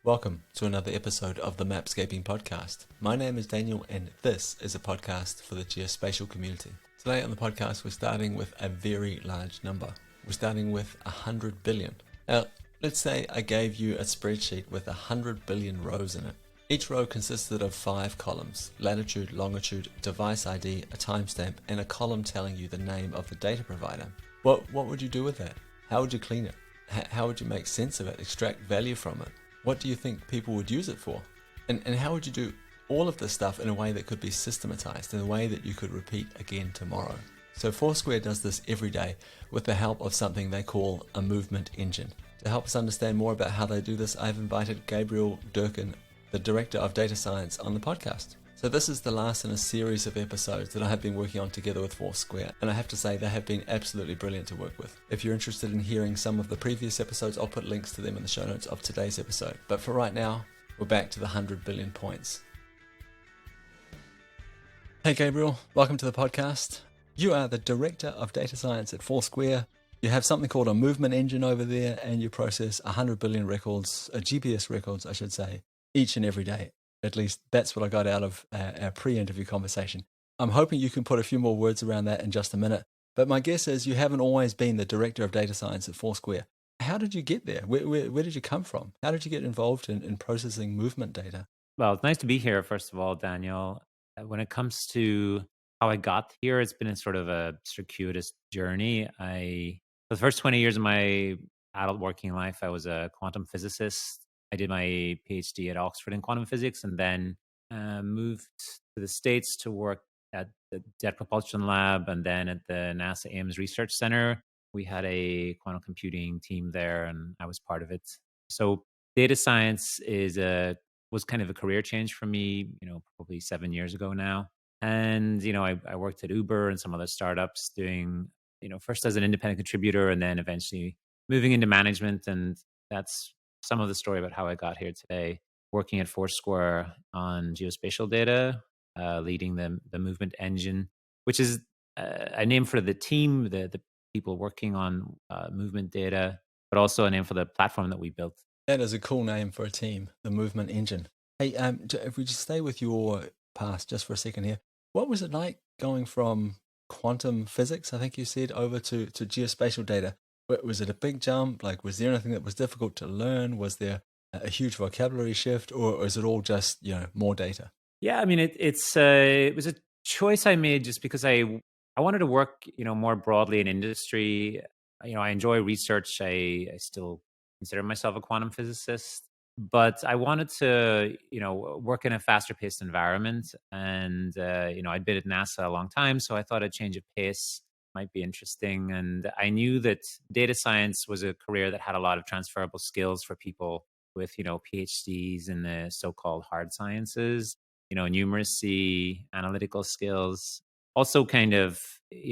Welcome to another episode of the Mapscaping podcast. My name is Daniel and this is a podcast for the Geospatial community. Today on the podcast we're starting with a very large number. We're starting with 100 billion. Now let's say I gave you a spreadsheet with 100 billion rows in it. Each row consisted of 5 columns: latitude, longitude, device ID, a timestamp, and a column telling you the name of the data provider. What would you do with that? How would you clean it? How would you make sense of it, extract value from it? What do you think people would use it for? And how would you do all of this stuff in a way that could be systematized, in a way that you could repeat again tomorrow? So FourSquare does this every day with the help of something they call a movement engine. To help us understand more about how they do this, I've invited Gabriel Durkin, the Director of Data Science, on the podcast. So this is the last in a series of episodes that I have been working on together with FourSquare, and I have to say they have been absolutely brilliant to work with. If you're interested in hearing some of the previous episodes, I'll put links to them in the show notes of today's episode. But for right now, we're back to the 100 billion points. Hey Gabriel, welcome to the podcast. You are the Director of Data Science at FourSquare. You have something called a movement engine over there, and you process 100 billion records, GPS records I should say, each and every day. At least that's what I got out of our pre-interview conversation. I'm hoping you can put a few more words around that in just a minute. But my guess is you haven't always been the Director of Data Science at FourSquare. How did you get there? Where did you come from? How did you get involved in processing movement data? Well, it's nice to be here, first of all, Daniel. When it comes to how I got here, it's been a sort of a circuitous journey. For the first 20 years of my adult working life, I was a quantum physicist. I did my PhD at Oxford in quantum physics and then moved to the States to work at the Jet Propulsion Lab and then at the NASA Ames Research Center. We had a quantum computing team there and I was part of it. So data science was kind of a career change for me, probably 7 years ago now. And, I worked at Uber and some other startups doing, first as an independent contributor and then eventually moving into management. And that's some of the story about how I got here today, working at FourSquare on geospatial data, leading the movement engine, which is a name for the team, the people working on movement data, but also a name for the platform that we built. That is a cool name for a team, the movement engine. Hey, if we just stay with your past just for a second here, what was it like going from quantum physics, I think you said, over to geospatial data? Was it a big jump? Like, was there anything that was difficult to learn? Was there a huge vocabulary shift, or is it all just more data? Yeah, I mean, it was a choice I made just because I wanted to work more broadly in industry. I enjoy research. I still consider myself a quantum physicist, but I wanted to work in a faster paced environment. And I'd been at NASA a long time, so I thought a change of pace might be interesting. And I knew that data science was a career that had a lot of transferable skills for people with, PhDs in the so-called hard sciences, numeracy, analytical skills. Also kind of,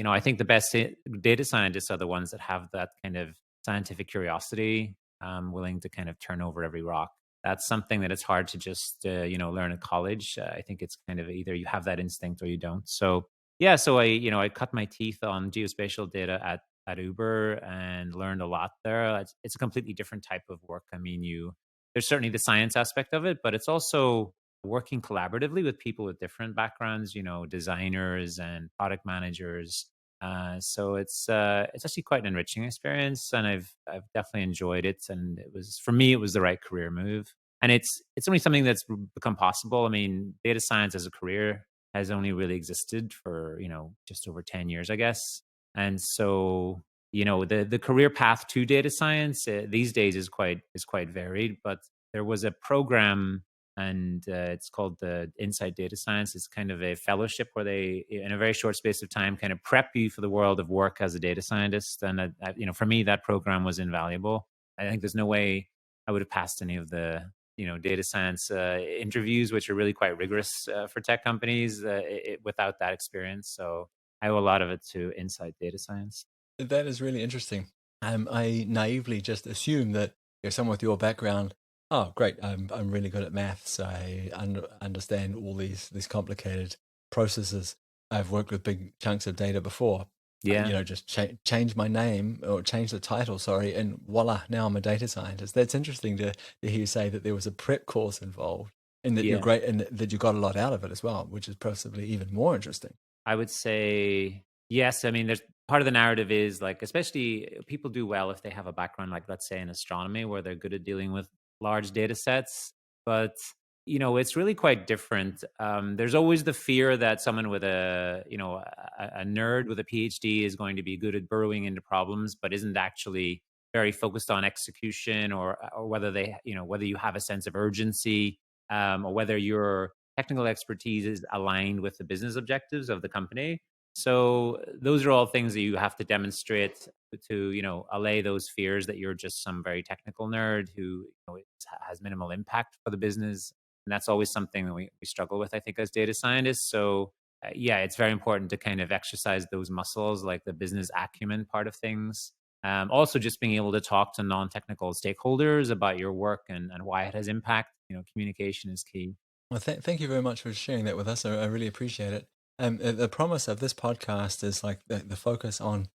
I think the best data scientists are the ones that have that kind of scientific curiosity, willing to kind of turn over every rock. That's something that it's hard to just, learn at college. I think it's kind of either you have that instinct or you don't. So yeah, so I cut my teeth on geospatial data at Uber and learned a lot there. It's a completely different type of work. I mean, there's certainly the science aspect of it, but it's also working collaboratively with people with different backgrounds, designers and product managers. So it's actually quite an enriching experience, and I've definitely enjoyed it. And for me, it was the right career move. And it's only something that's become possible. I mean, data science as a career has only really existed for, just over 10 years, I guess. And so, the career path to data science these days is quite varied, but there was a program and it's called the Inside Data Science. It's kind of a fellowship where they, in a very short space of time, kind of prep you for the world of work as a data scientist. And, for me, that program was invaluable. I think there's no way I would have passed any of the data science interviews, which are really quite rigorous for tech companies without that experience. So I owe a lot of it to Inside Data Science. That is really interesting. I naively just assume that someone with your background, oh, great, I'm really good at maths. I understand all these complicated processes. I've worked with big chunks of data before. Yeah. Just change my name or change the title, sorry, and voila, now I'm a data scientist. That's interesting to hear you say that there was a prep course involved and that you're Yeah. great and that you got a lot out of it as well, which is possibly even more interesting. I would say yes. I mean, there's part of the narrative is like, especially people do well if they have a background, like let's say in astronomy, where they're good at dealing with large data sets. But it's really quite different. There's always the fear that someone with a nerd with a PhD is going to be good at burrowing into problems, but isn't actually very focused on execution, or whether whether you have a sense of urgency, or whether your technical expertise is aligned with the business objectives of the company. So those are all things that you have to demonstrate to allay those fears that you're just some very technical nerd who has minimal impact for the business. And that's always something that we struggle with, I think, as data scientists. So yeah, it's very important to kind of exercise those muscles, like the business acumen part of things. Also, just being able to talk to non-technical stakeholders about your work and why it has impact. Communication is key. Well, thank you very much for sharing that with us. I really appreciate it. The promise of this podcast is like the focus on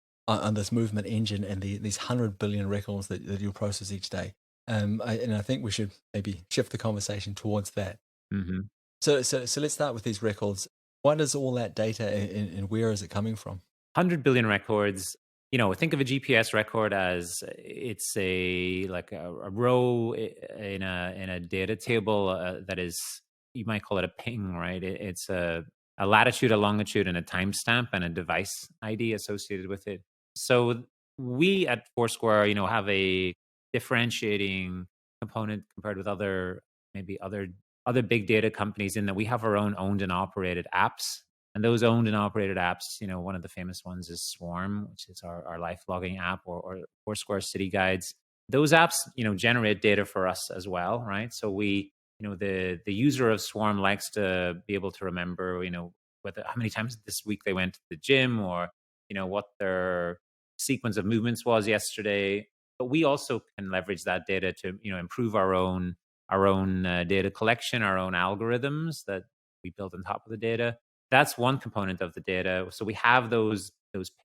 this movement engine and these 100 billion records that you'll process each day. And I think we should maybe shift the conversation towards that. Hmm. So let's start with these records. What is all that data and where is it coming from? 100 billion records. Think of a GPS record as it's a row in a data table that is, you might call it a ping, right? It's a latitude, a longitude, and a timestamp, and a device ID associated with it. So we at Foursquare, have a differentiating component compared with maybe other big data companies, in that we have our own owned and operated apps. And those owned and operated apps, one of the famous ones is Swarm, which is our life logging app, or Foursquare City Guides. Those apps, generate data for us as well, right? So the user of Swarm likes to be able to remember, whether how many times this week they went to the gym, or what their sequence of movements was yesterday. But we also can leverage that data to improve our own data collection, our own algorithms that we build on top of the data. That's one component of the data. So we have those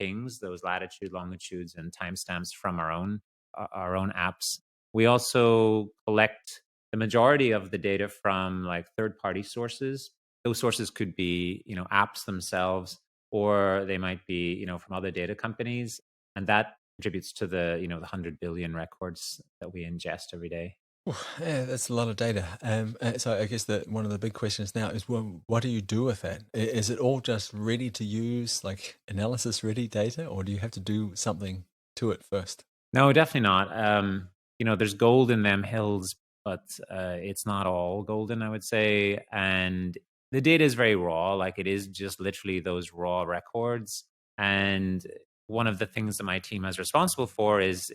pings, those latitude, longitudes, and timestamps from our own apps. We also collect the majority of the data from like third-party sources. Those sources could be, apps themselves, or they might be, from other data companies, and that contributes to the 100 billion records that we ingest every day. Yeah, that's a lot of data. So I guess that one of the big questions now is, well, what do you do with that? Is it all just ready to use, like analysis ready data, or do you have to do something to it first? No, definitely not. There's gold in them hills, but it's not all golden, I would say. And the data is very raw. Like, it is just literally those raw records. And one of the things that my team is responsible for is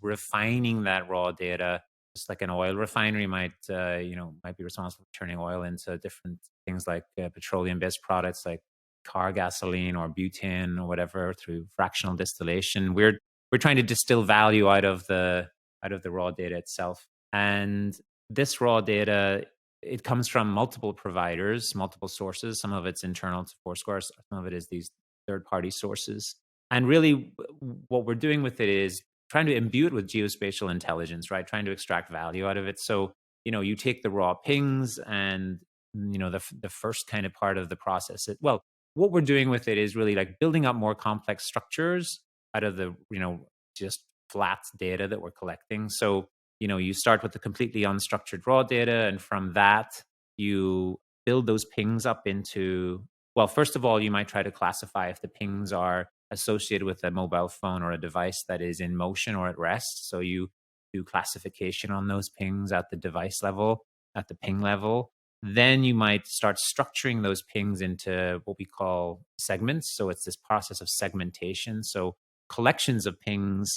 refining that raw data. Just like an oil refinery might be responsible for turning oil into different things like petroleum-based products like car gasoline or butane or whatever through fractional distillation. We're trying to distill value out of the raw data itself. And this raw data, it comes from multiple providers, multiple sources. Some of it's internal to Foursquare, some of it is these third-party sources. And really, what we're doing with it is trying to imbue it with geospatial intelligence, right? Trying to extract value out of it. So, you take the raw pings and, the first kind of part of the process. What we're doing with it is really like building up more complex structures out of the just flat data that we're collecting. So you start with the completely unstructured raw data, and from that you build those pings up into, well, first of all, you might try to classify if the pings are associated with a mobile phone or a device that is in motion or at rest. So you do classification on those pings at the device level, at the ping level. Then you might start structuring those pings into what we call segments. So it's this process of segmentation. So collections of pings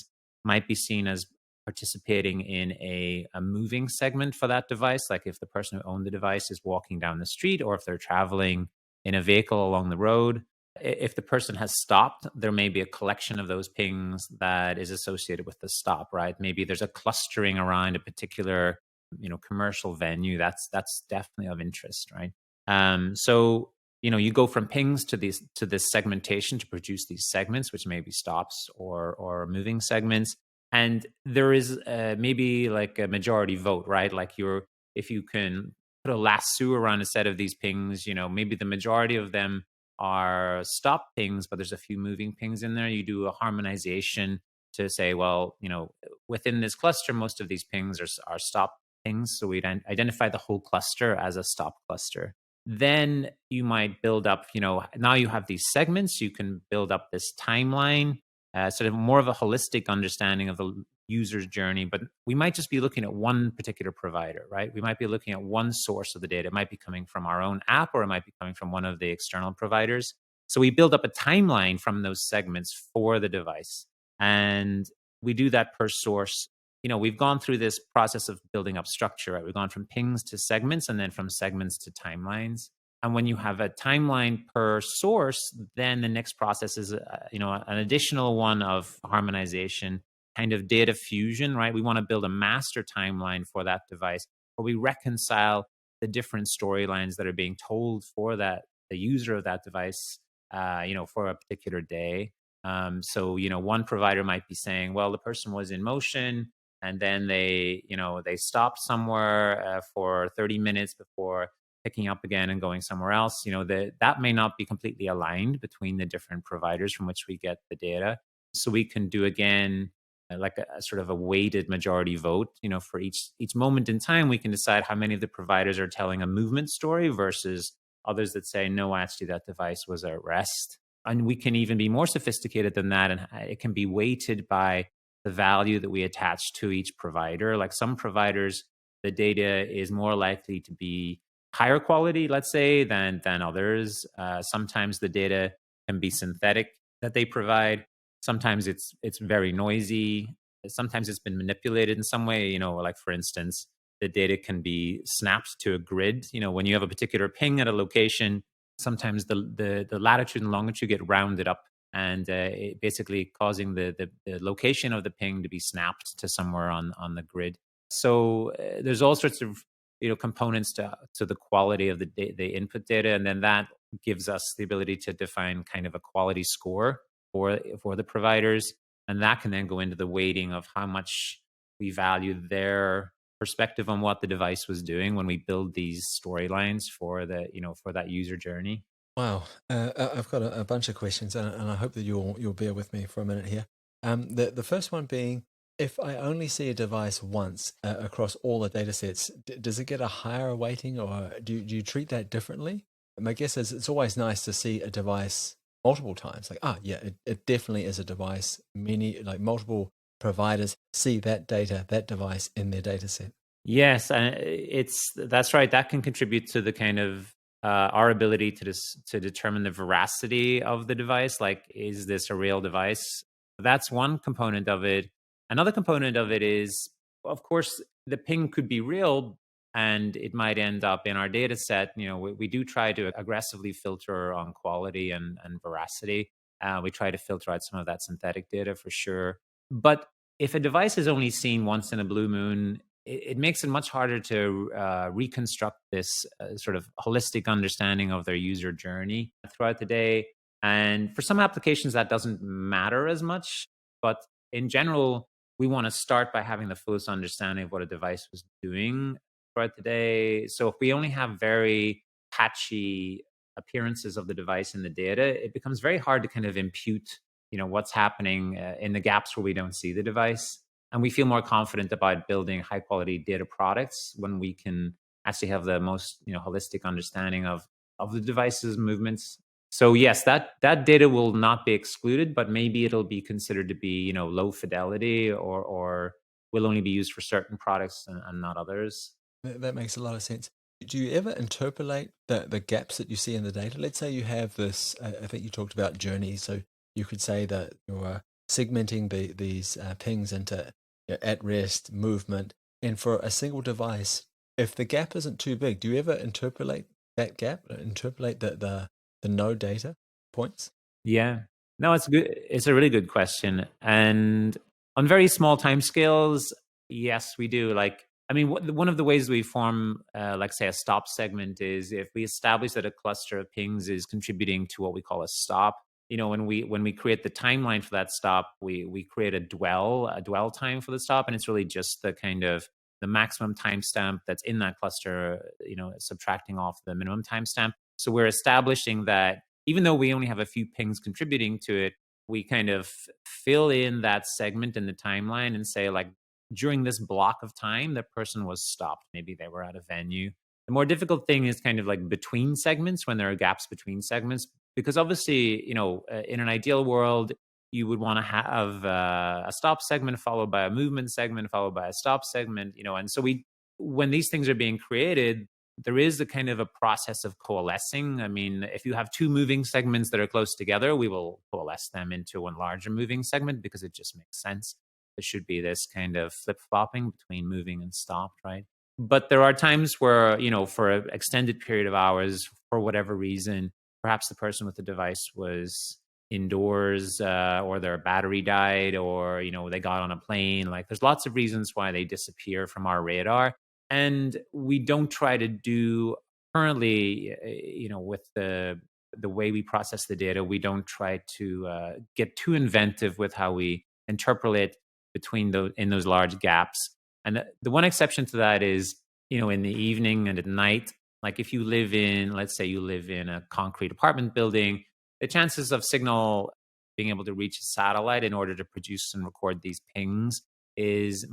might be seen as participating in a moving segment for that device. Like if the person who owned the device is walking down the street, or if they're traveling in a vehicle along the road. If the person has stopped, there may be a collection of those pings that is associated with the stop, right? Maybe there's a clustering around a particular, commercial venue. That's definitely of interest, right? So you go from pings to this segmentation to produce these segments, which may be stops or moving segments. And there is maybe like a majority vote, right? Like if you can put a lasso around a set of these pings, maybe the majority of them are stop pings, but there's a few moving pings in there. You do a harmonization to say, well, within this cluster, most of these pings are stop pings. So we'd identify the whole cluster as a stop cluster. Then you might build up, now you have these segments, you can build up this timeline, sort of more of a holistic understanding of the user's journey. But we might just be looking at one particular provider, right? We might be looking at one source of the data. It might be coming from our own app, or it might be coming from one of the external providers. So we build up a timeline from those segments for the device. And we do that per source. We've gone through this process of building up structure, right? We've gone from pings to segments, and then from segments to timelines. And when you have a timeline per source, then the next process is, an additional one of harmonization, kind of data fusion, right? We want to build a master timeline for that device, where we reconcile the different storylines that are being told for the user of that device, for a particular day. So, one provider might be saying, well, the person was in motion, and then they stopped somewhere for 30 minutes before picking up again and going somewhere else. That may not be completely aligned between the different providers from which we get the data. So we can do again like a sort of a weighted majority vote. For each moment in time, we can decide how many of the providers are telling a movement story versus others that say, no, actually that device was at rest. And we can even be more sophisticated than that, and it can be weighted by the value that we attach to each provider. Like some providers, the data is more likely to be higher quality, let's say, than others. Sometimes the data can be synthetic that they provide. Sometimes it's very noisy. Sometimes it's been manipulated in some way. Like for instance, the data can be snapped to a grid. When you have a particular ping at a location, sometimes the latitude and longitude get rounded up, and basically causing the location of the ping to be snapped to somewhere on the grid. So there's all sorts of components to the quality of the input data, and then that gives us the ability to define kind of a quality score for the providers, and that can then go into the weighting of how much we value their perspective on what the device was doing when we build these storylines for that user journey. Wow, I've got a bunch of questions, and I hope that you'll bear with me for a minute here. The first one being, if I only see a device once across all the data sets, does it get a higher weighting, or do you treat that differently? My guess is it's always nice to see a device multiple times. Like, yeah, it definitely is a device. Multiple providers see that device in their data set. Yes, that's right. That can contribute to the kind of our ability to determine the veracity of the device. Like, is this a real device? That's one component of it. Another component of it is, of course, the ping could be real, and it might end up in our data set. We do try to aggressively filter on quality and veracity. We try to filter out some of that synthetic data for sure. But if a device is only seen once in a blue moon, it makes it much harder to reconstruct this sort of holistic understanding of their user journey throughout the day. And for some applications, that doesn't matter as much. But in general, we want to start by having the fullest understanding of what a device was doing throughout the day. So if we only have very patchy appearances of the device in the data, it becomes very hard to kind of impute, what's happening in the gaps where we don't see the device. And we feel more confident about building high quality data products when we can actually have the most holistic understanding of the device's movements. So yes, that data will not be excluded, but maybe it'll be considered to be low fidelity, or will only be used for certain products and not others. That makes a lot of sense. Do you ever interpolate the gaps that you see in the data? Let's say you have this, I think you talked about journeys. So you could say that you're segmenting these pings into at rest, movement, and for a single device, if the gap isn't too big, do you ever interpolate that gap, interpolate the no data points? Yeah. No, it's good. It's a really good question. And on very small timescales, yes, we do. Like I mean, one of the ways we form, like say, a stop segment is if we establish that a cluster of pings is contributing to what we call a stop. When we create the timeline for that stop, we create a dwell time for the stop, and it's really just the kind of the maximum timestamp that's in that cluster, subtracting off the minimum timestamp. So we're establishing that even though we only have a few pings contributing to it, we kind of fill in that segment in the timeline and say, like, during this block of time, the person was stopped. Maybe they were at a venue. The more difficult thing is kind of like between segments, when there are gaps between segments, because obviously, in an ideal world, you would want to have a stop segment followed by a movement segment followed by a stop segment, and so when these things are being created, there is a kind of a process of coalescing. I mean, if you have two moving segments that are close together, we will coalesce them into one larger moving segment because it just makes sense. There should be this kind of flip-flopping between moving and stopped, right? But there are times where, for an extended period of hours, for whatever reason, perhaps the person with the device was indoors, or their battery died, or, they got on a plane. Like, there's lots of reasons why they disappear from our radar. And we don't try to do currently, with the way we process the data, we don't try to get too inventive with how we interpolate in those large gaps. And the one exception to that is, in the evening and at night, like if you live in, let's say you live in a concrete apartment building, the chances of signal being able to reach a satellite in order to produce and record these pings is,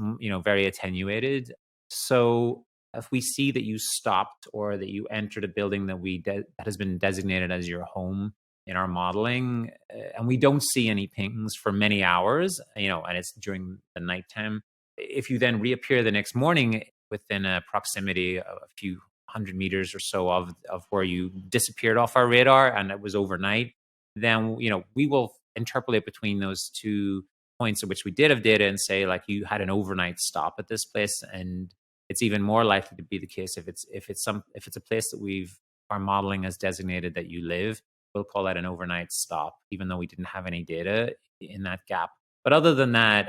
very attenuated. So if we see that you stopped or that you entered a building that has been designated as your home in our modeling, and we don't see any pings for many hours, and it's during the nighttime. If you then reappear the next morning within a proximity of a few 100 meters or so of where you disappeared off our radar, and it was overnight, then we will interpolate between those 2 points at which we did have data and say, like, you had an overnight stop at this place. And it's even more likely to be the case if it's a place that our modeling has designated that you live. We'll call that an overnight stop, even though we didn't have any data in that gap. But other than that,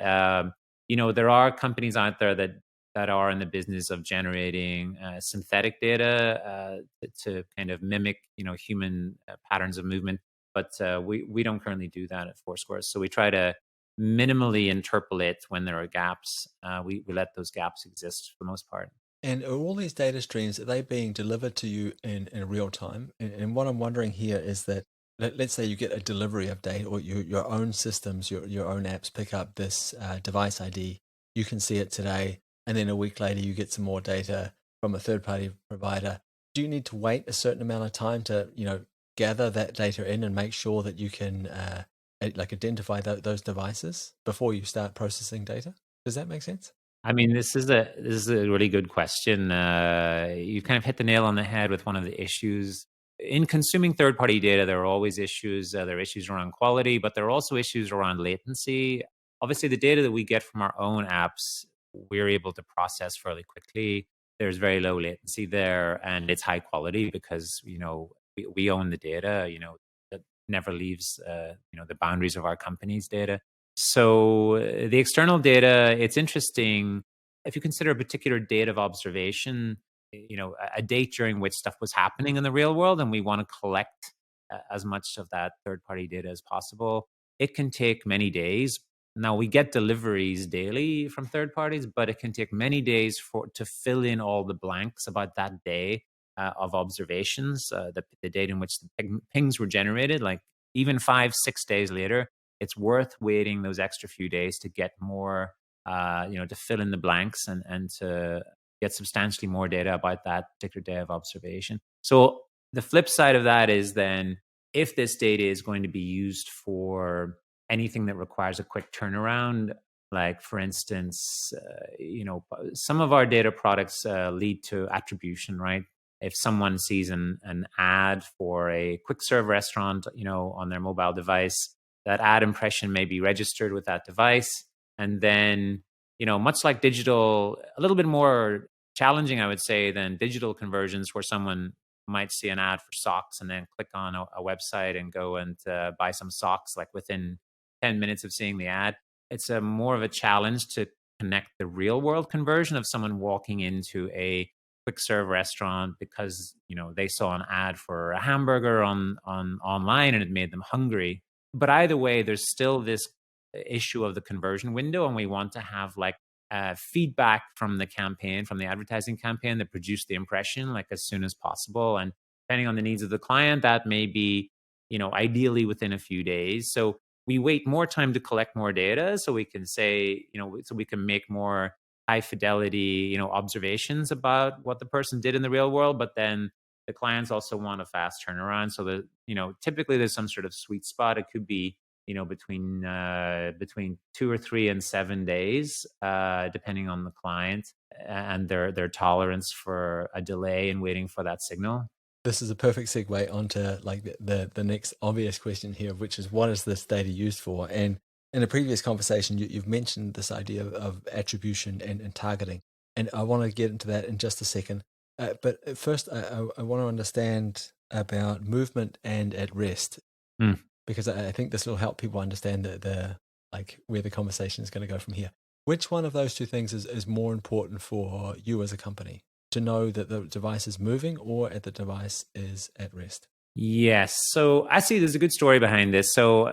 there are companies out there that are in the business of generating synthetic data to kind of mimic, human patterns of movement. But we don't currently do that at FourSquare. So we try to minimally interpolate when there are gaps. We let those gaps exist for the most part. And are all these data streams, are they being delivered to you in real time? And what I'm wondering here is that, let's say you get a delivery of data, or your own systems, your own apps pick up this device ID. You can see it today, and then a week later you get some more data from a third-party provider. Do you need to wait a certain amount of time to, gather that data in and make sure that you can identify those devices before you start processing data? Does that make sense? I mean, this is a really good question. You kind of hit the nail on the head with one of the issues in consuming third-party data. There are always issues. There are issues around quality, but there are also issues around latency. Obviously, the data that we get from our own apps, we're able to process fairly quickly. There's very low latency there, and it's high quality because we own the data. That never leaves the boundaries of our company's data. So the external data, it's interesting. If you consider a particular date of observation, a date during which stuff was happening in the real world, and we want to collect as much of that third-party data as possible, it can take many days. Now, we get deliveries daily from third parties, but it can take many days to fill in all the blanks about that day of observations, the date in which the pings were generated. Like, even 5-6 days later, it's worth waiting those extra few days to get more, to fill in the blanks and to get substantially more data about that particular day of observation. So the flip side of that is then, if this data is going to be used for anything that requires a quick turnaround, like for instance, some of our data products lead to attribution, right? If someone sees an ad for a quick serve restaurant, on their mobile device, that ad impression may be registered with that device. And then, much like digital, a little bit more challenging, I would say, than digital conversions, where someone might see an ad for socks and then click on a website and go and buy some socks, like within 10 minutes of seeing the ad. It's a more of a challenge to connect the real world conversion of someone walking into a quick serve restaurant because they saw an ad for a hamburger on online and it made them hungry. But either way, there's still this issue of the conversion window, and we want to have like feedback from the campaign, from the advertising campaign that produced the impression, like as soon as possible. And depending on the needs of the client, that may be ideally within a few days. So we wait more time to collect more data so we can say, so we can make more high fidelity, observations about what the person did in the real world. But then the clients also want a fast turnaround. So that, typically there's some sort of sweet spot. It could be, between 2 or 3 and 7 days, depending on the client and their tolerance for a delay in waiting for that signal. This is a perfect segue onto like the next obvious question here, which is what is this data used for? And in a previous conversation, you've mentioned this idea of attribution and targeting, and I want to get into that in just a second. But first, I want to understand about movement and at rest, because I think this will help people understand the like where the conversation is going to go from here. Which one of those two things is more important for you as a company? To know that the device is moving or that the device is at rest? Yes. So actually, there's a good story behind this. So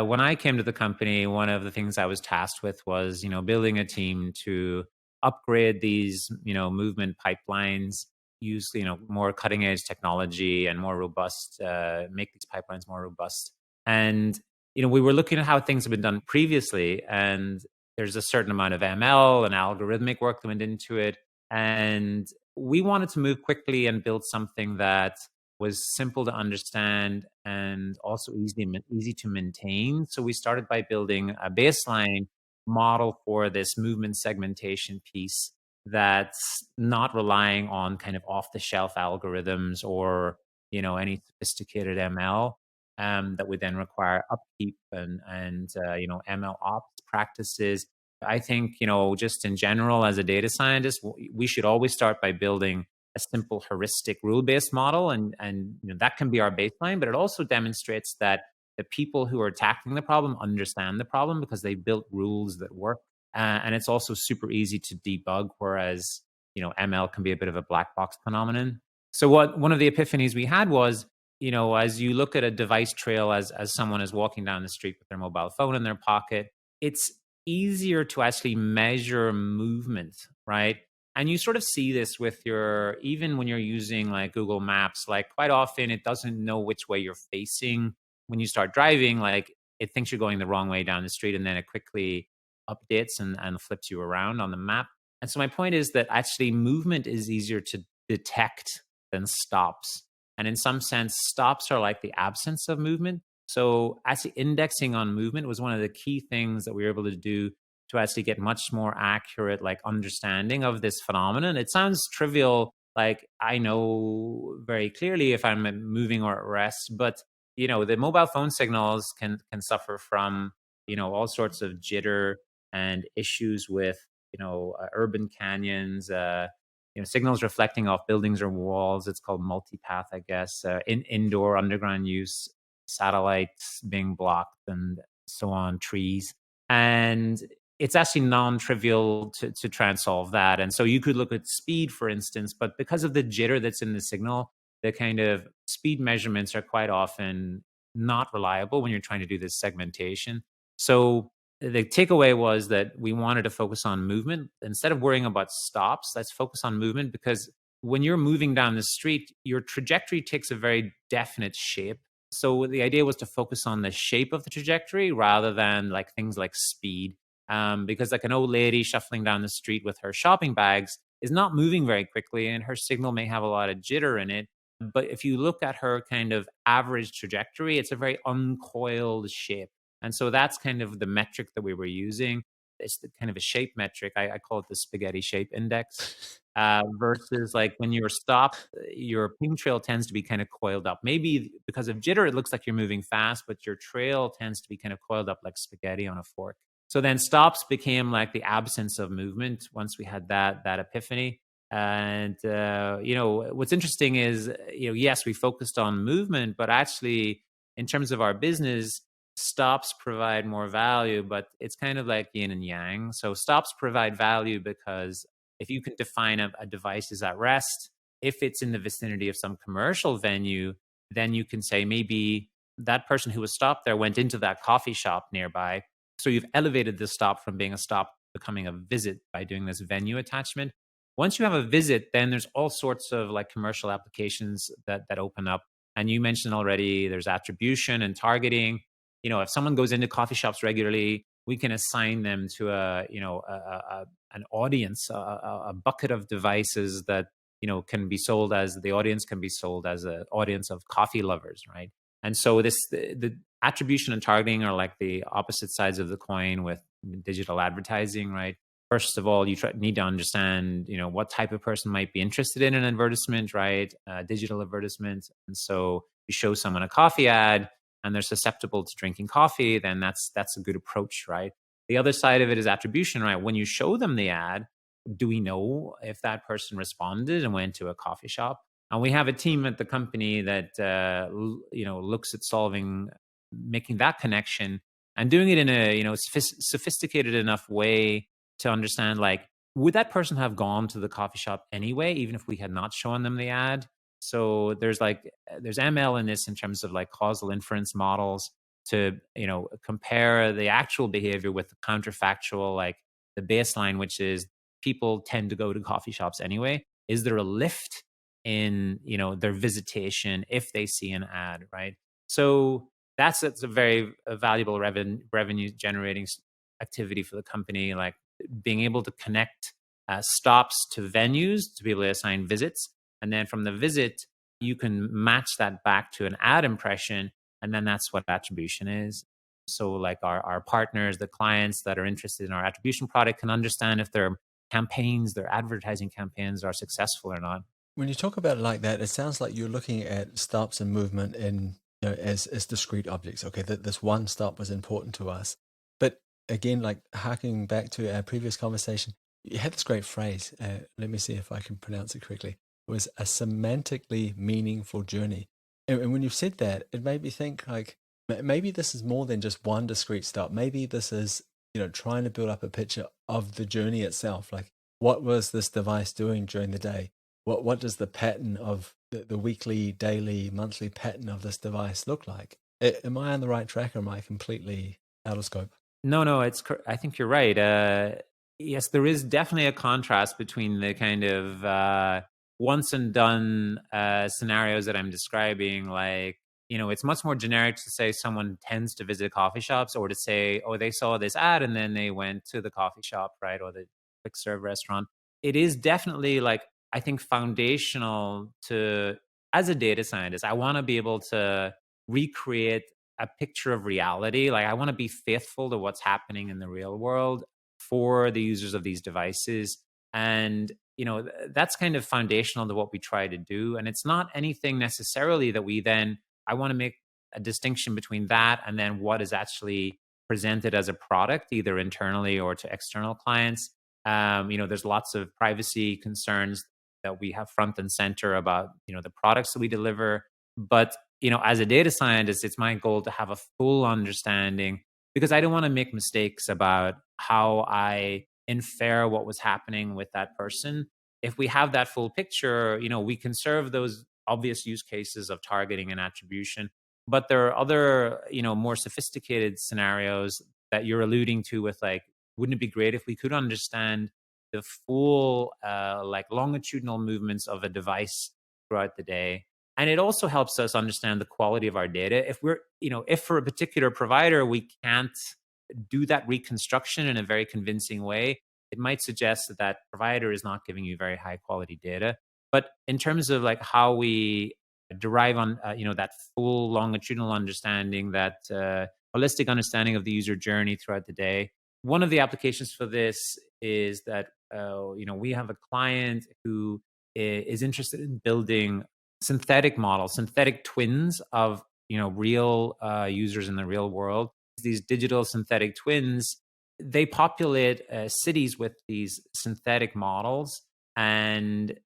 when I came to the company, one of the things I was tasked with was, building a team to upgrade these, movement pipelines, use, more cutting edge technology and more robust, make these pipelines more robust. And, we were looking at how things have been done previously, and there's a certain amount of ML and algorithmic work that went into it. And we wanted to move quickly and build something that was simple to understand and also easy to maintain. So we started by building a baseline model for this movement segmentation piece that's not relying on kind of off-the-shelf algorithms or any sophisticated ML that would then require upkeep and ML ops practices. I think just in general as a data scientist, we should always start by building a simple heuristic rule-based model, and that can be our baseline, but it also demonstrates that the people who are tackling the problem understand the problem because they built rules that work, and it's also super easy to debug, whereas ML can be a bit of a black box phenomenon. So one of the epiphanies we had was, as you look at a device trail as someone is walking down the street with their mobile phone in their pocket, it's easier to actually measure movement, right? And you sort of see this with even when you're using like Google Maps, like quite often it doesn't know which way you're facing. When you start driving, like it thinks you're going the wrong way down the street, and then it quickly updates and flips you around on the map. And so my point is that actually movement is easier to detect than stops. And in some sense, stops are like the absence of movement. So actually indexing on movement was one of the key things that we were able to do to actually get much more accurate like understanding of this phenomenon. It sounds trivial, like I know very clearly if I'm moving or at rest, but the mobile phone signals can suffer from all sorts of jitter and issues with urban canyons, signals reflecting off buildings or walls. It's called multipath, I guess, in indoor underground use, satellites being blocked and so on, trees. And it's actually non-trivial to try and solve that. And so you could look at speed, for instance, but because of the jitter that's in the signal, the kind of speed measurements are quite often not reliable when you're trying to do this segmentation. So the takeaway was that we wanted to focus on movement. Instead of worrying about stops, let's focus on movement, because when you're moving down the street, your trajectory takes a very definite shape. So the idea was to focus on the shape of the trajectory rather than like things like speed. Because like an old lady shuffling down the street with her shopping bags is not moving very quickly, and her signal may have a lot of jitter in it. But if you look at her kind of average trajectory, it's a very uncoiled shape. And so that's kind of the metric that we were using. It's the kind of a shape metric. I call it the spaghetti shape index. Versus like when you're stopped, your ping trail tends to be kind of coiled up. Maybe because of jitter, it looks like you're moving fast, but your trail tends to be kind of coiled up like spaghetti on a fork. So then stops became like the absence of movement once we had that epiphany. And what's interesting is yes, we focused on movement, but actually in terms of our business, stops provide more value, but it's kind of like yin and yang. So stops provide value because if you can define a device is at rest, if it's in the vicinity of some commercial venue, then you can say maybe that person who was stopped there went into that coffee shop nearby. So you've elevated the stop from being a stop becoming a visit by doing this venue attachment. Once you have a visit, then there's all sorts of like commercial applications that open up. And you mentioned already there's attribution and targeting. If someone goes into coffee shops regularly, we can assign them to an audience, a bucket of devices that can be sold as the audience can be sold as an audience of coffee lovers, right? And so the attribution and targeting are like the opposite sides of the coin with digital advertising, right? First of all, you need to understand, what type of person might be interested in an advertisement, right? Digital advertisement. And so you show someone a coffee ad and they're susceptible to drinking coffee, then that's a good approach, right? The other side of it is attribution, right? When you show them the ad, do we know if that person responded and went to a coffee shop? And we have a team at the company that looks at making that connection and doing it in a sophisticated enough way to understand, like, would that person have gone to the coffee shop anyway, even if we had not shown them the ad? So there's ML in this in terms of like causal inference models to compare the actual behavior with the counterfactual, like the baseline, which is people tend to go to coffee shops anyway. Is there a lift in their visitation if they see an ad, right? So that's a very valuable revenue generating activity for the company, like being able to connect stops to venues to be able to assign visits. And then from the visit, you can match that back to an ad impression. And then that's what attribution is. So like our partners, the clients that are interested in our attribution product can understand if their campaigns, their advertising campaigns are successful or not. When you talk about it like that, it sounds like you're looking at stops and movement as discrete objects. Okay, that this one stop was important to us. But again, like harking back to our previous conversation, you had this great phrase. Let me see if I can pronounce it correctly. It was a semantically meaningful journey. And when you said that, it made me think like maybe this is more than just one discrete stop. Maybe this is trying to build up a picture of the journey itself. Like, what was this device doing during the day? What does the pattern of the weekly, daily, monthly pattern of this device look like? Am I on the right track, or am I completely out of scope? No, I think you're right. Yes, there is definitely a contrast between the kind of once and done scenarios that I'm describing. Like, it's much more generic to say someone tends to visit coffee shops, or to say, oh, they saw this ad and then they went to the coffee shop, right? Or the quick serve restaurant. It is definitely, like, I think, foundational to, as a data scientist, I want to be able to recreate a picture of reality. Like, I want to be faithful to what's happening in the real world for the users of these devices. And, that's kind of foundational to what we try to do. And it's not anything necessarily that I want to make a distinction between that and then what is actually presented as a product, either internally or to external clients. There's lots of privacy concerns that we have front and center about, the products that we deliver. But, as a data scientist, it's my goal to have a full understanding, because I don't want to make mistakes about how I infer what was happening with that person. If we have that full picture, we can serve those obvious use cases of targeting and attribution. But there are other, more sophisticated scenarios that you're alluding to with, like, wouldn't it be great if we could understand the full, like, longitudinal movements of a device throughout the day? And it also helps us understand the quality of our data. If for a particular provider, we can't do that reconstruction in a very convincing way, it might suggest that that provider is not giving you very high quality data. But in terms of like how we derive on, that full longitudinal understanding, that holistic understanding of the user journey throughout the day, one of the applications for this is that, we have a client who is interested in building synthetic models, synthetic twins of real users in the real world. These digital synthetic twins, they populate cities with these synthetic models, and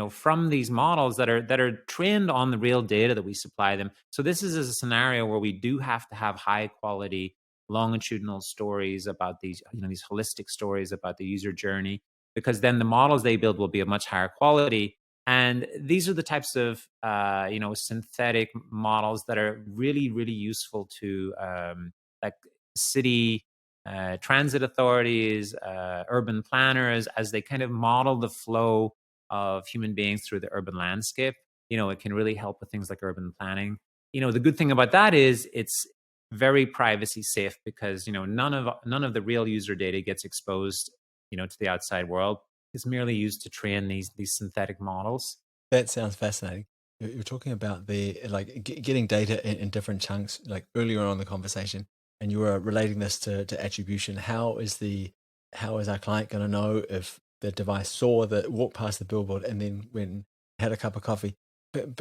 from these models that are trained on the real data that we supply them. So this is a scenario where we do have to have high quality longitudinal stories about these holistic stories about the user journey, because then the models they build will be of much higher quality. And these are the types of synthetic models that are really really useful to like city transit authorities, urban planners, as they kind of model the flow of human beings through the urban landscape. It can really help with things like urban planning. The good thing about that is it's very privacy safe, because none of the real user data gets exposed to the outside world. It's merely used to train these synthetic models. That sounds fascinating. You're talking about the like getting data in different chunks, like earlier on in the conversation, and you were relating this to attribution. How is our client going to know if the device saw that walked past the billboard and then when had a cup of coffee? But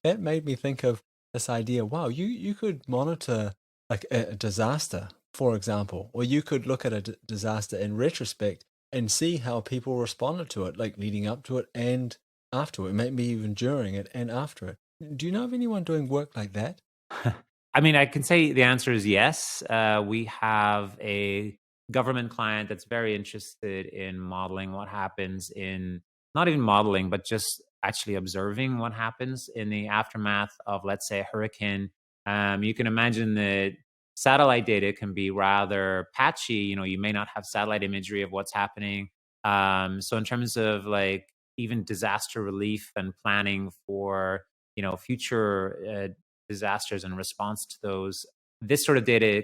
that made me think of this idea. Wow, you could monitor like a disaster, for example, or you could look at a disaster in retrospect and see how people responded to it, like leading up to it and after it, maybe even during it and after it. Do you know of anyone doing work like that? I mean, I can say the answer is yes. We have a government client that's very interested in modeling what happens in, not even modeling, but just actually observing what happens in the aftermath of, let's say, a hurricane. You can imagine that satellite data can be rather patchy. You may not have satellite imagery of what's happening. So, in terms of like even disaster relief and planning for future disasters and response to those, this sort of data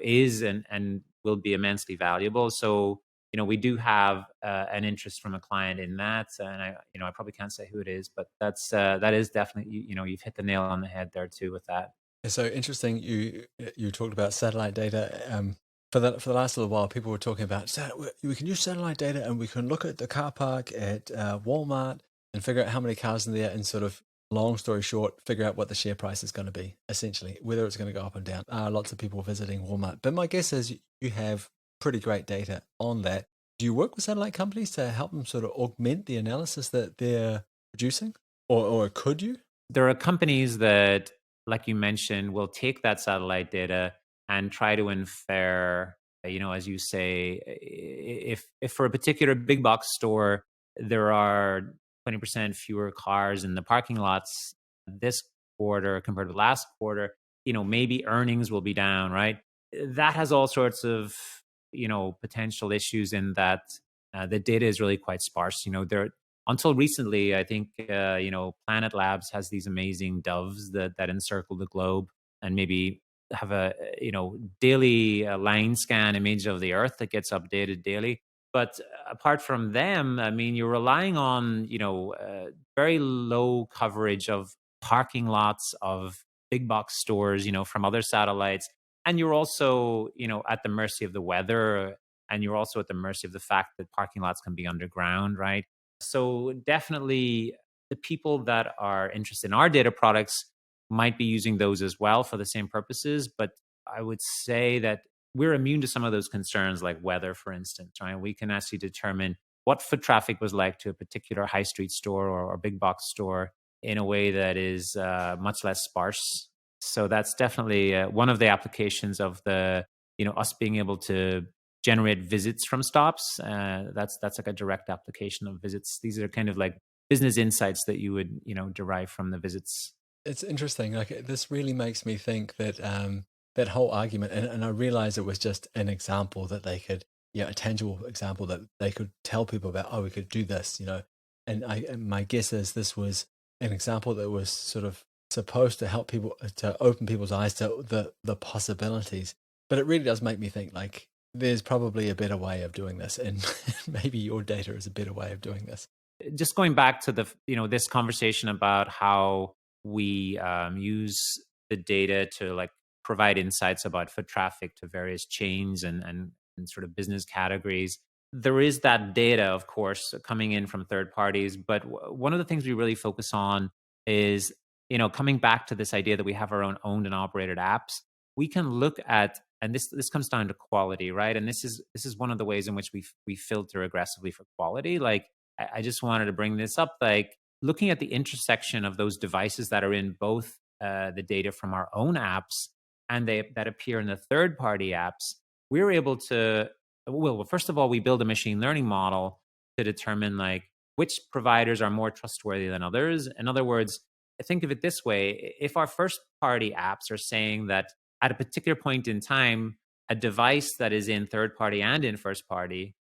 is and will be immensely valuable. So we do have an interest from a client in that, and I probably can't say who it is, but that is definitely, you've hit the nail on the head there too with that. It's so interesting. You talked about satellite data. For the last little while, people were talking about we can use satellite data and we can look at the car park at Walmart and figure out how many cars in there, and sort of, long story short, figure out what the share price is going to be, essentially, whether it's going to go up and down. Lots of people visiting Walmart. But my guess is you have pretty great data on that. Do you work with satellite companies to help them sort of augment the analysis that they're producing? Or could you? There are companies that, like you mentioned, will take that satellite data and try to infer, as you say, if for a particular big box store there are 20% fewer cars in the parking lots this quarter compared to last quarter, maybe earnings will be down, right? That has all sorts of potential issues in that the data is really quite sparse. There, until recently, I think Planet Labs has these amazing doves that encircle the globe and maybe have a daily line scan image of the Earth that gets updated daily. But apart from them, I mean, you're relying on very low coverage of parking lots of big box stores, from other satellites, and you're also at the mercy of the weather, and you're also at the mercy of the fact that parking lots can be underground, right? So definitely the people that are interested in our data products might be using those as well for the same purposes. But I would say that we're immune to some of those concerns, like weather, for instance, right? We can actually determine what foot traffic was like to a particular high street store or big box store in a way that is much less sparse. So that's definitely one of the applications of the, us being able to generate visits from stops. That's like a direct application of visits. These are kind of like business insights that you would derive from the visits. It's interesting. Like, this really makes me think that that whole argument, and I realize it was just an example that they could, a tangible example that they could tell people about. Oh, we could do this, and my guess is this was an example that was sort of supposed to help people, to open people's eyes to the possibilities. But it really does make me think, like, there's probably a better way of doing this, and maybe your data is a better way of doing this. Just going back to the this conversation about how we use the data to like provide insights about foot traffic to various chains and sort of business categories. There is that data, of course, coming in from third parties, but one of the things we really focus on is coming back to this idea that we have our own owned and operated apps. We can look at, and this comes down to quality, right? And this is one of the ways in which we filter aggressively for quality. Like, I just wanted to bring this up, like looking at the intersection of those devices that are in both the data from our own apps and that appear in the third party apps, we're able to, well, first of all, we build a machine learning model to determine like which providers are more trustworthy than others. In other words, think of it this way: if our first party apps are saying that at a particular point in time, a device that is in third party and in first party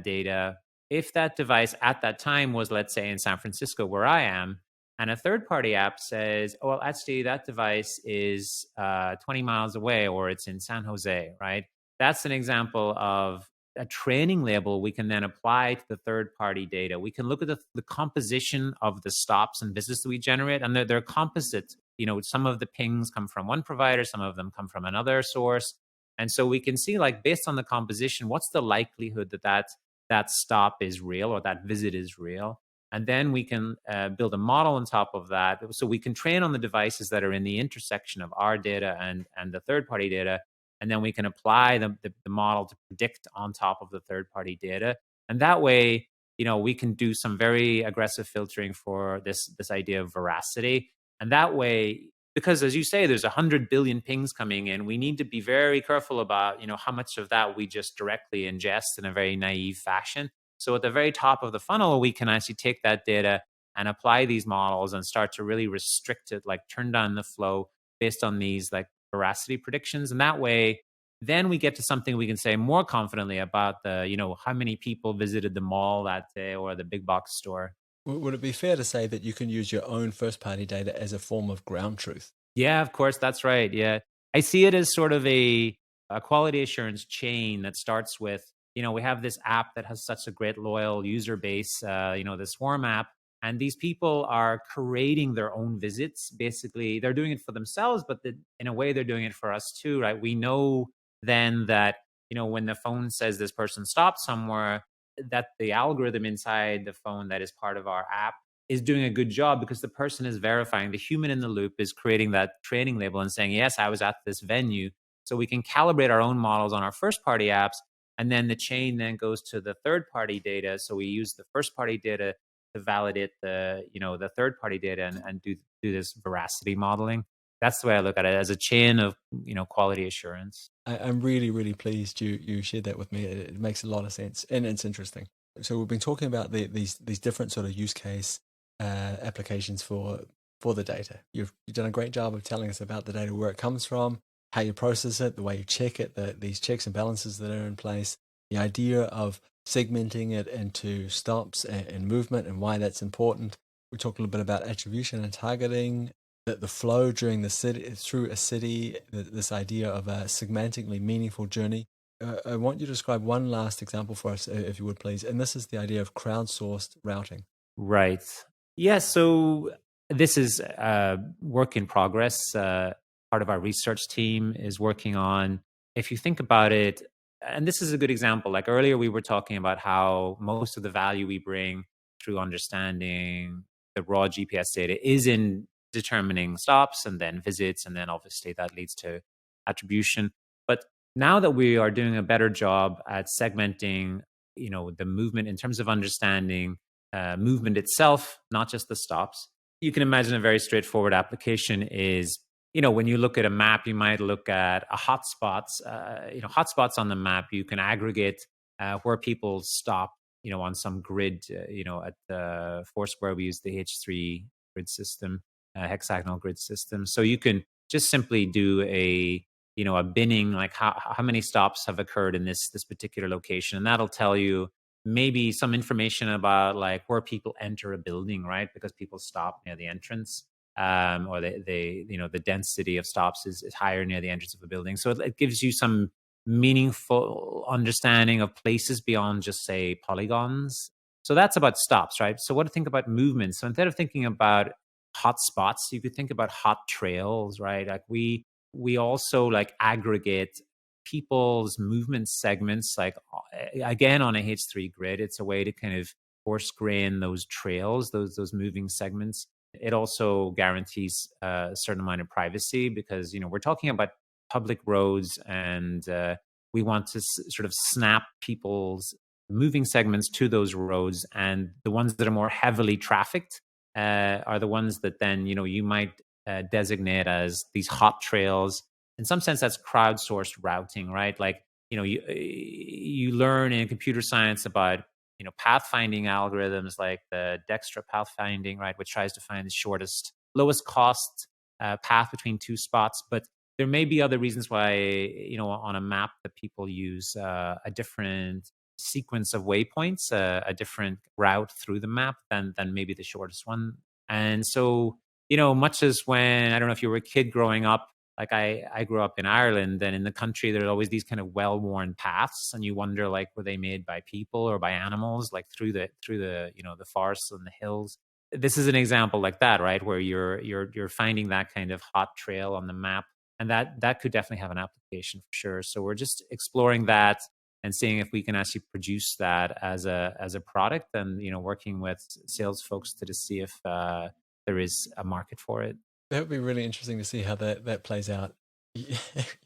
data, if that device at that time was, let's say, in San Francisco, where I am, and a third party app says, oh, well, actually, that device is 20 miles away or it's in San Jose, right? That's an example of a training label we can then apply to the third party data. We can look at the composition of the stops and visits that we generate, and they're composite. Some of the pings come from one provider, some of them come from another source. And so we can see, like, based on the composition, what's the likelihood that stop is real or that visit is real. And then we can build a model on top of that. So we can train on the devices that are in the intersection of our data and the third party data. And then we can apply the model to predict on top of the third party data. And that way, we can do some very aggressive filtering for this idea of veracity. And that way, because as you say, there's 100 billion pings coming in, we need to be very careful about, how much of that we just directly ingest in a very naive fashion. So at the very top of the funnel, we can actually take that data and apply these models and start to really restrict it, like turn down the flow based on these like veracity predictions. And that way, then we get to something we can say more confidently about how many people visited the mall that day or the big box store. Would it be fair to say that you can use your own first-party data as a form of ground truth? Yeah, of course, that's right. Yeah. I see it as sort of a quality assurance chain that starts with, we have this app that has such a great loyal user base, the Swarm app, and these people are creating their own visits. Basically, they're doing it for themselves, but in a way, they're doing it for us too, right? We know then that, when the phone says this person stopped somewhere, that the algorithm inside the phone that is part of our app is doing a good job because the person is verifying. The human in the loop is creating that training label and saying, yes, I was at this venue. So we can calibrate our own models on our first party apps. And then the chain then goes to the third party data. So we use the first party data to validate the third party data and do this veracity modeling. That's the way I look at it, as a chain of, quality assurance. I'm really, really pleased you shared that with me. It makes a lot of sense and it's interesting. So we've been talking about these different sort of use case applications for the data. You've done a great job of telling us about the data, where it comes from, how you process it, the way you check it, these checks and balances that are in place, the idea of segmenting it into stops and movement and why that's important. We talked a little bit about attribution and targeting, the flow during the city, through a city, this idea of a segmentically meaningful journey. I want you to describe one last example for us, if you would please. And this is the idea of crowdsourced routing. Right. Yeah. So this is work in progress. Part of our research team is working on, if you think about it, and this is a good example. Like earlier, we were talking about how most of the value we bring through understanding the raw GPS data is in determining stops and then visits. And then obviously that leads to attribution. But now that we are doing a better job at segmenting, the movement in terms of understanding movement itself, not just the stops. You can imagine a very straightforward application is, when you look at a map, you might look at a hotspots. Hotspots on the map, you can aggregate where people stop, on some grid. At the FourSquare, we use the H3 grid system, hexagonal grid system. So you can just simply do a binning, like how many stops have occurred in this particular location, and that'll tell you maybe some information about like where people enter a building, right? Because people stop near the entrance, or the density of stops is higher near the entrance of a building. So it gives you some meaningful understanding of places beyond just say polygons. So that's about stops, right? So what to think about movement? So instead of thinking about hot spots, you could think about hot trails, right? Like we also like aggregate people's movement segments, like again on a H3 grid. It's a way to kind of coarse grain those trails, those moving segments. It also guarantees a certain amount of privacy because we're talking about public roads, and we want to sort of snap people's moving segments to those roads, and the ones that are more heavily trafficked are the ones that then you might designate as these hot trails. In some sense, that's crowdsourced routing, right? Like you learn in computer science about pathfinding algorithms like the Dijkstra pathfinding, right, which tries to find the shortest, lowest cost path between two spots. But there may be other reasons why on a map that people use a different sequence of waypoints, a different route through the map than maybe the shortest one. And so much as when, I don't know if you were a kid growing up, like I grew up in Ireland, and in the country there's always these kind of well-worn paths, and you wonder, like, were they made by people or by animals, like through the the forests and the hills. This is an example like that, right, where you're finding that kind of hot trail on the map, and that could definitely have an application for sure. So we're just exploring that and seeing if we can actually produce that as a product, and working with sales folks to see if there is a market for it. That would be really interesting to see how that plays out. You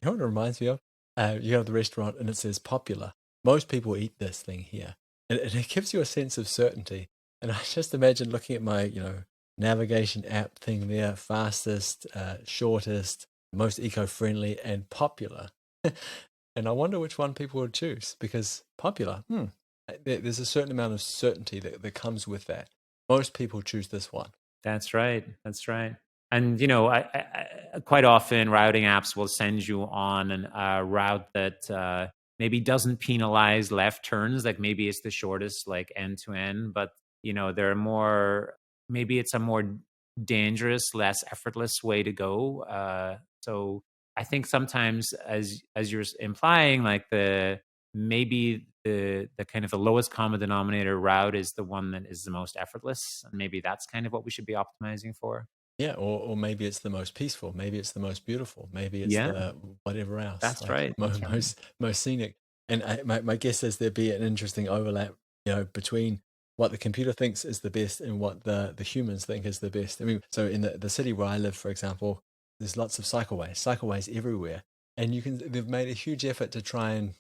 know what it reminds me of? You go to the restaurant and it says popular. Most people eat this thing here. And it gives you a sense of certainty. And I just imagine looking at my, navigation app thing there, fastest, shortest, most eco-friendly, and popular. And I wonder which one people would choose, because popular, there's a certain amount of certainty that comes with that. Most people choose this one. That's right. That's right. And I quite often routing apps will send you on a route that maybe doesn't penalize left turns. Like maybe it's the shortest, like end to end, but there are more. Maybe it's a more dangerous, less effortless way to go. So I think sometimes, as you're implying, like maybe the kind of the lowest common denominator route is the one that is the most effortless, and maybe that's kind of what we should be optimizing for. Yeah, or maybe it's the most peaceful. Maybe it's the most beautiful. Maybe it's Yeah, the whatever else, that's like right. That's right. most scenic. And my guess is there'd be an interesting overlap, between what the computer thinks is the best and what the humans think is the best. I mean, so in the city where I live, for example, there's lots of cycleways everywhere, and they've made a huge effort to try and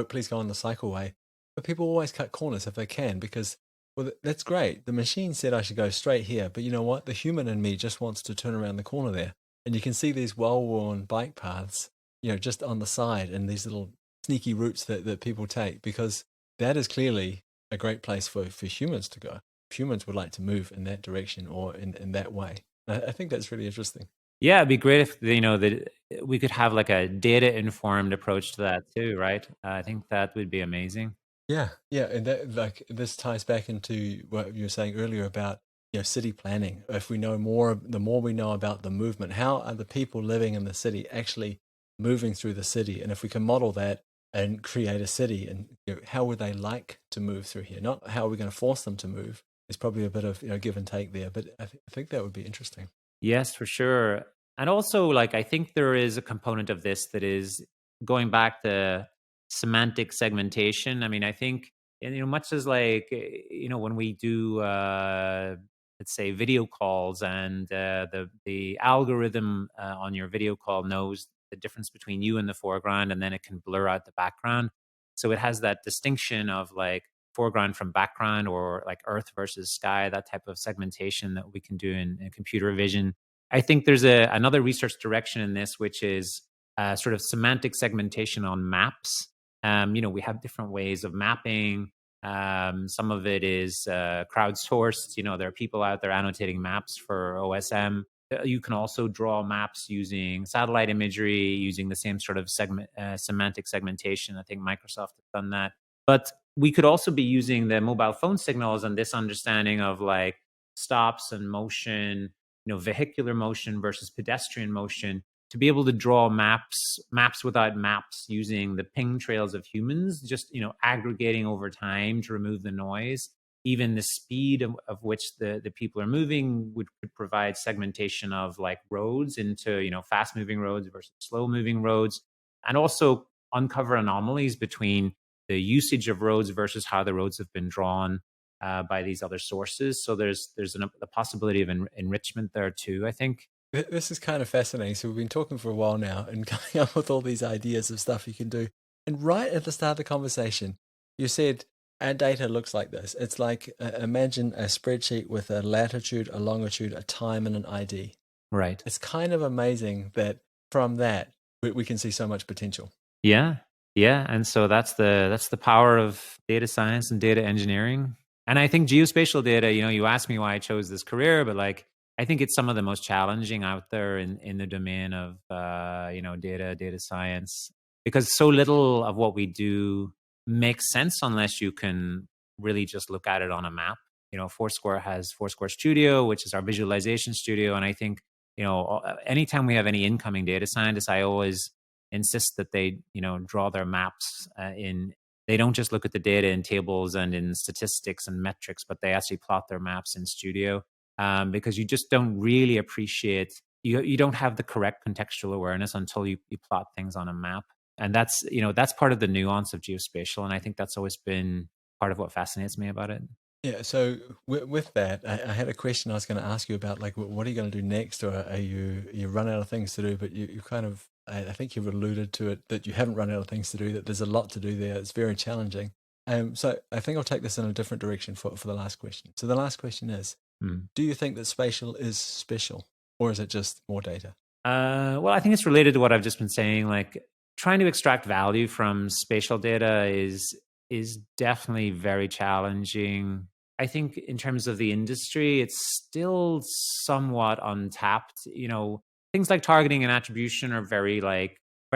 please go on the cycleway, but people always cut corners if they can, because well, that's great. The machine said I should go straight here, but you know what? The human in me just wants to turn around the corner there. And you can see these well-worn bike paths, just on the side, and these little sneaky routes that people take, because that is clearly a great place for humans to go. Humans would like to move in that direction or in that way. I think that's really interesting. Yeah, it'd be great if that we could have like a data informed approach to that too, right? I think that would be amazing. Yeah, yeah, and that, like, this ties back into what you were saying earlier about city planning. If we know more, the more we know about the movement, how are the people living in the city actually moving through the city, and if we can model that and create a city, and how would they like to move through here? Not how are we going to force them to move. There's probably a bit of give and take there, but I think that would be interesting. Yes, for sure. And also, like, I think there is a component of this that is going back to semantic segmentation. I mean, I think, and, much as like, when we do, let's say, video calls, and the algorithm on your video call knows the difference between you and the foreground, and then it can blur out the background. So it has that distinction of like foreground from background, or like earth versus sky, that type of segmentation that we can do in computer vision. I think there's another research direction in this, which is sort of semantic segmentation on maps. We have different ways of mapping. Some of it is crowdsourced. There are people out there annotating maps for OSM. You can also draw maps using satellite imagery, using the same sort of semantic segmentation. I think Microsoft has done that. But we could also be using the mobile phone signals and this understanding of like stops and motion, vehicular motion versus pedestrian motion, to be able to draw maps without maps, using the ping trails of humans, just aggregating over time to remove the noise. Even the speed of which the people are moving could provide segmentation of like roads into fast moving roads versus slow moving roads, and also uncover anomalies between the usage of roads versus how the roads have been drawn by these other sources. So there's the possibility of enrichment there too, I think. This is kind of fascinating. So we've been talking for a while now and coming up with all these ideas of stuff you can do. And right at the start of the conversation, you said our data looks like this. It's like, imagine a spreadsheet with a latitude, a longitude, a time, and an ID. Right. It's kind of amazing that from that, we can see so much potential. Yeah. Yeah. And so that's the power of data science and data engineering. And I think geospatial data, you asked me why I chose this career, but like I think it's some of the most challenging out there in the domain of data science, because so little of what we do makes sense unless you can really just look at it on a map. Foursquare has Foursquare Studio, which is our visualization studio. And I think, anytime we have any incoming data scientists, I always insist that they draw their maps in. They don't just look at the data in tables and in statistics and metrics, but they actually plot their maps in Studio, because you just don't really appreciate, you don't have the correct contextual awareness until you plot things on a map. And that's part of the nuance of geospatial, and I think that's always been part of what fascinates me about it. Yeah, so with that, I had a question I was going to ask you about, like, what are you going to do next, or are you run out of things to do? But you kind of, I think you've alluded to it, that you haven't run out of things to do, that there's a lot to do there. It's very challenging. So I think I'll take this in a different direction for the last question. So the last question is, do you think that spatial is special, or is it just more data? Well, I think it's related to what I've just been saying. Like, trying to extract value from spatial data is definitely very challenging. I think in terms of the industry, it's still somewhat untapped. Things like targeting and attribution are very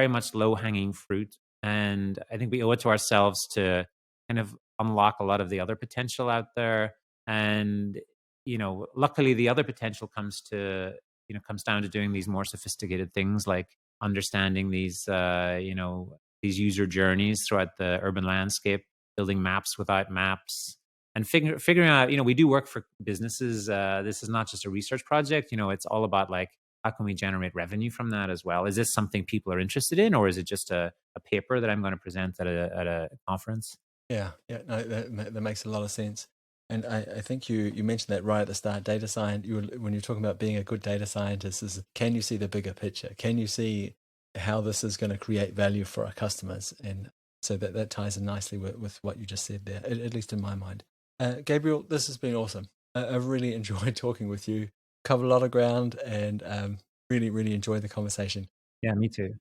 much low hanging fruit, and I think we owe it to ourselves to kind of unlock a lot of the other potential out there. And luckily, the other potential comes down to doing these more sophisticated things, like understanding these user journeys throughout the urban landscape, building maps without maps, and figuring out, we do work for businesses. This is not just a research project. It's all about, like, how can we generate revenue from that as well? Is this something people are interested in, or is it just a paper that I'm going to present at a conference? Yeah, no, that makes a lot of sense. And I think you mentioned that right at the start. Data science, when you're talking about being a good data scientist, is, can you see the bigger picture? Can you see how this is going to create value for our customers? And so that ties in nicely with what you just said there, at least in my mind. Gabriel, this has been awesome. I've really enjoyed talking with you. Covered a lot of ground, and really, really enjoyed the conversation. Yeah, me too.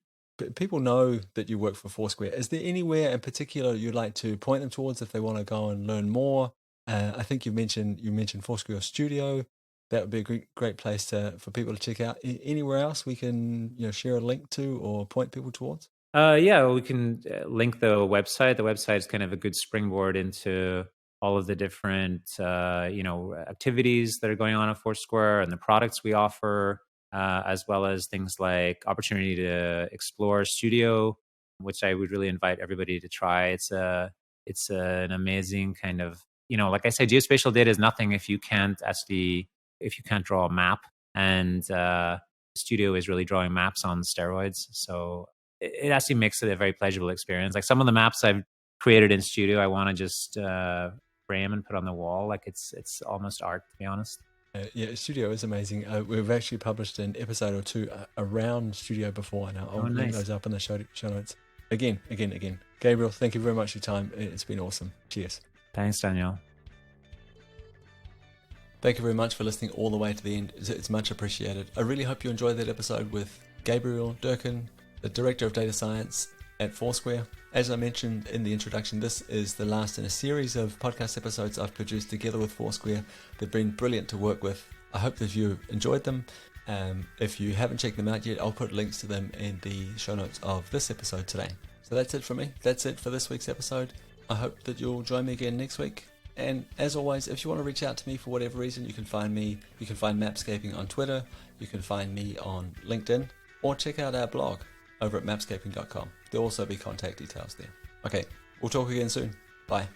People know that you work for Foursquare. Is there anywhere in particular you'd like to point them towards if they want to go and learn more? I think you mentioned Foursquare Studio. That would be a great place for people to check out. Anywhere else we can share a link to or point people towards? Yeah, we can link the website. The website is kind of a good springboard into all of the different activities that are going on at Foursquare and the products we offer, as well as things like opportunity to explore Studio, which I would really invite everybody to try. It's an amazing kind of, like I say, geospatial data is nothing if you can't draw a map, and Studio is really drawing maps on steroids. So it actually makes it a very pleasurable experience. Like, some of the maps I've created in Studio, I want to just frame and put on the wall. Like, it's almost art, to be honest. Yeah, Studio is amazing. We've actually published an episode or two around Studio before, and I'll link Nice. those up in the show notes. Again. Gabriel, thank you very much for your time. It's been awesome. Cheers. Thanks, Daniel. Thank you very much for listening all the way to the end. It's much appreciated. I really hope you enjoyed that episode with Gabriel Durkin, the Director of Data Science at Foursquare. As I mentioned in the introduction, this is the last in a series of podcast episodes I've produced together with Foursquare. They've been brilliant to work with. I hope that you enjoyed them. If you haven't checked them out yet, I'll put links to them in the show notes of this episode today. So that's it for me. That's it for this week's episode. I hope that you'll join me again next week. And as always, if you want to reach out to me for whatever reason, you can find me. You can find Mapscaping on Twitter. You can find me on LinkedIn, or check out our blog over at mapscaping.com. There'll also be contact details there. Okay, we'll talk again soon. Bye.